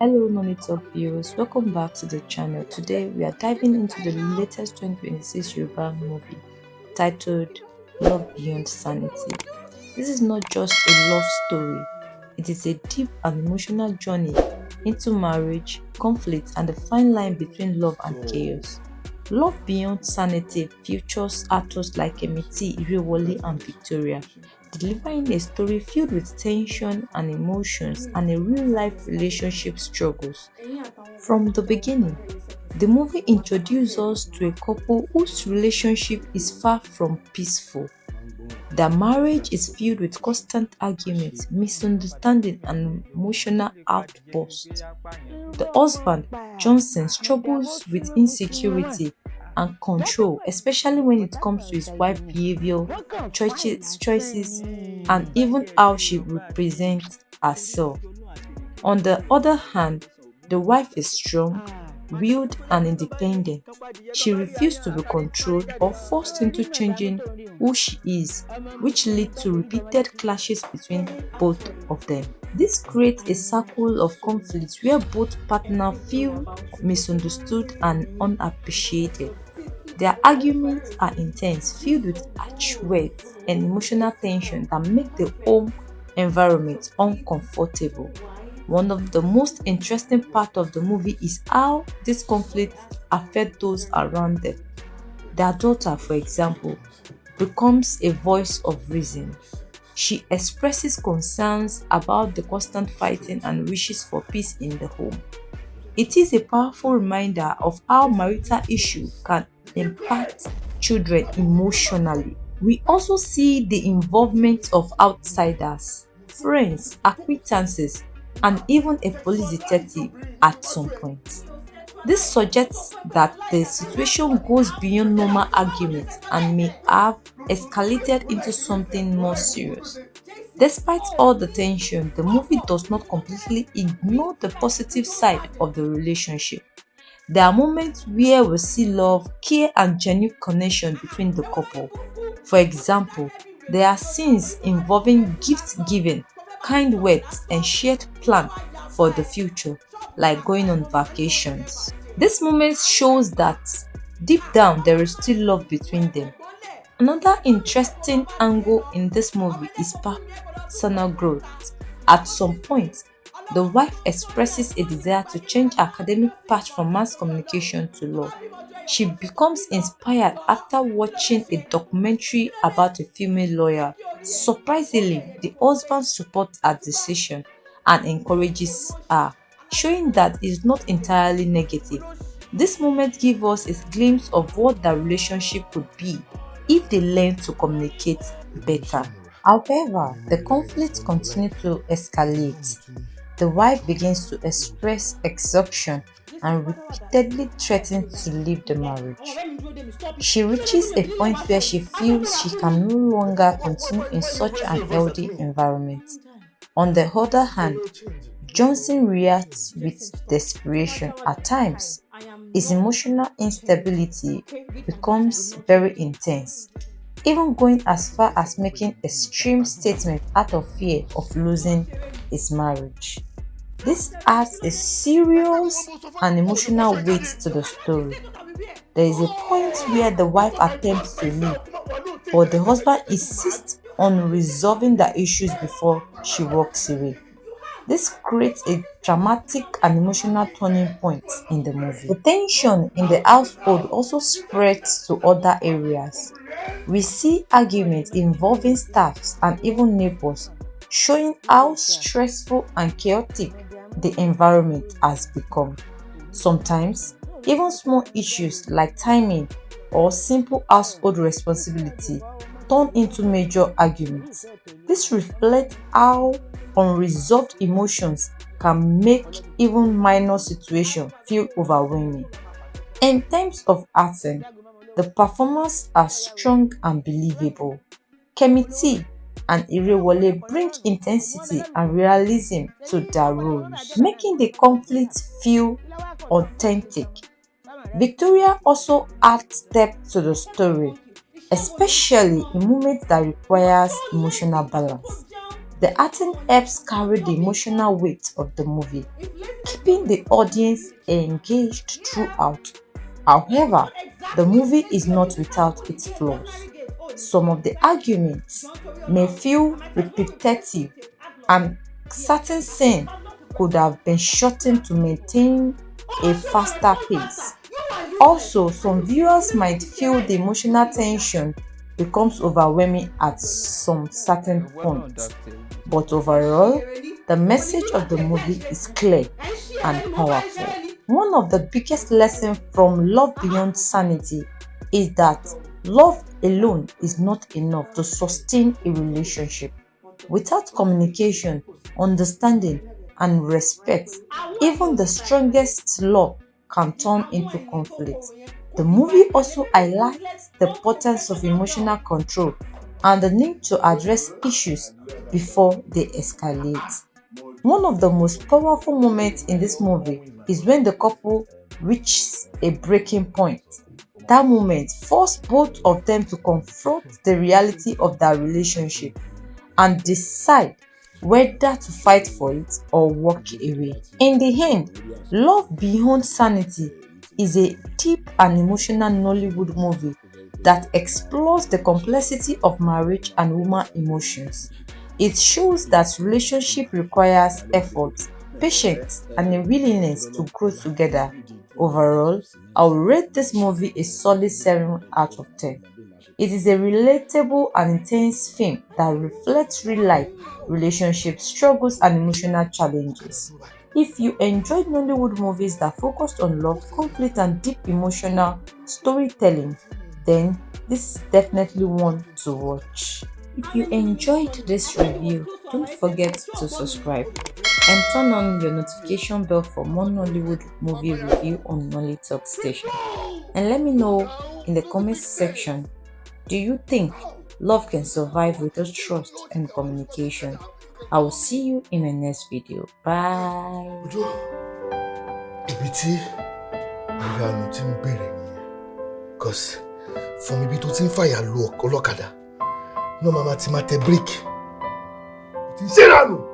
Hello, NollyTalks viewers. Welcome back to the channel. Today, we are diving into the latest 2026 Yoruba movie titled Love Beyond Sanity. This is not just a love story, it is a deep and emotional journey into marriage, conflict, and the fine line between love and chaos. Love Beyond Sanity features actors like Kemity, Irewole, and Victoria, delivering a story filled with tension and emotions and a real-life relationship struggles. From the beginning, the movie introduces us to a couple whose relationship is far from peaceful. Their marriage is filled with constant arguments, misunderstanding, and emotional outbursts. The husband, Johnson, struggles with insecurity and control, especially when it comes to his wife's behavior, choices, and even how she represents herself. On the other hand, the wife is strong, willed, and independent. She refused to be controlled or forced into changing who she is, which lead to repeated clashes between both of them. This creates a circle of conflict where both partners feel misunderstood and unappreciated. Their arguments are intense, filled with harsh words and emotional tension that make the home environment uncomfortable. One of the most interesting parts of the movie is how these conflicts affect those around them. Their daughter, for example, becomes a voice of reason. She expresses concerns about the constant fighting and wishes for peace in the home. It is a powerful reminder of how marital issues can impact children emotionally. We also see the involvement of outsiders, friends, acquaintances, and even a police detective at some point. This suggests that the situation goes beyond normal arguments and may have escalated into something more serious. Despite all the tension, the movie does not completely ignore the positive side of the relationship. There are moments where we see love, care, and genuine connection between the couple. For example, there are scenes involving gift giving, kind words, and shared plan for the future, like going on vacations. This moment shows that deep down there is still love between them. Another interesting angle in this movie is personal growth. At some point, the wife expresses a desire to change academic path from mass communication to law. She becomes inspired after watching a documentary about a female lawyer. Surprisingly, the husband supports her decision and encourages her, showing that it's not entirely negative. This moment gives us a glimpse of what the relationship could be if they learn to communicate better. However, the conflict continues to escalate. The wife begins to express exhaustion and repeatedly threatens to leave the marriage. She reaches a point where she feels she can no longer continue in such an healthy environment. On the other hand, Johnson reacts with desperation at times. His emotional instability becomes very intense, even going as far as making extreme statements out of fear of losing his marriage. This adds a serious and emotional weight to the story. There is a point where the wife attempts to leave, but the husband insists on resolving the issues before she walks away. This creates a dramatic and emotional turning point in the movie. The tension in the household also spreads to other areas. We see arguments involving staffs and even neighbors, showing how stressful and chaotic the environment has become. Sometimes, even small issues like timing or simple household responsibility turn into major arguments. This reflects how unresolved emotions can make even minor situations feel overwhelming. In terms of acting, the performances are strong and believable. Kemity and Irewole bring intensity and realism to their roles, making the conflict feel authentic. Victoria also adds depth to the story, especially in moments that requires emotional balance. The acting helps carry the emotional weight of the movie, keeping the audience engaged throughout. However, the movie is not without its flaws. Some of the arguments may feel repetitive and certain scenes could have been shortened to maintain a faster pace. Also, some viewers might feel the emotional tension becomes overwhelming at some certain points. But overall, the message of the movie is clear and powerful. One of the biggest lessons from Love Beyond Sanity is that love alone is not enough to sustain a relationship. Without communication, understanding, and respect, even the strongest love can turn into conflict. The movie also highlights the importance of emotional control and the need to address issues before they escalate. One of the most powerful moments in this movie is when the couple reaches a breaking point. That moment forced both of them to confront the reality of their relationship and decide whether to fight for it or walk away. In the end, Love Beyond Sanity is a deep and emotional Nollywood movie that explores the complexity of marriage and human emotions. It shows that relationship requires effort, patience, and a willingness to grow together. Overall, I will rate this movie a solid 7 out of 10. It is a relatable and intense film that reflects real life relationship struggles and emotional challenges. If you enjoyed Nollywood movies that focused on love, conflict, and deep emotional storytelling, then this is definitely one to watch. If you enjoyed this review, don't forget to subscribe and turn on your notification bell for more Nollywood movie review on NollyTalks station. And let me know in the comments section, do you think love can survive without trust and communication? I will see you in my next video. Bye. Because for me to think fire look, no mama ti mate break. It is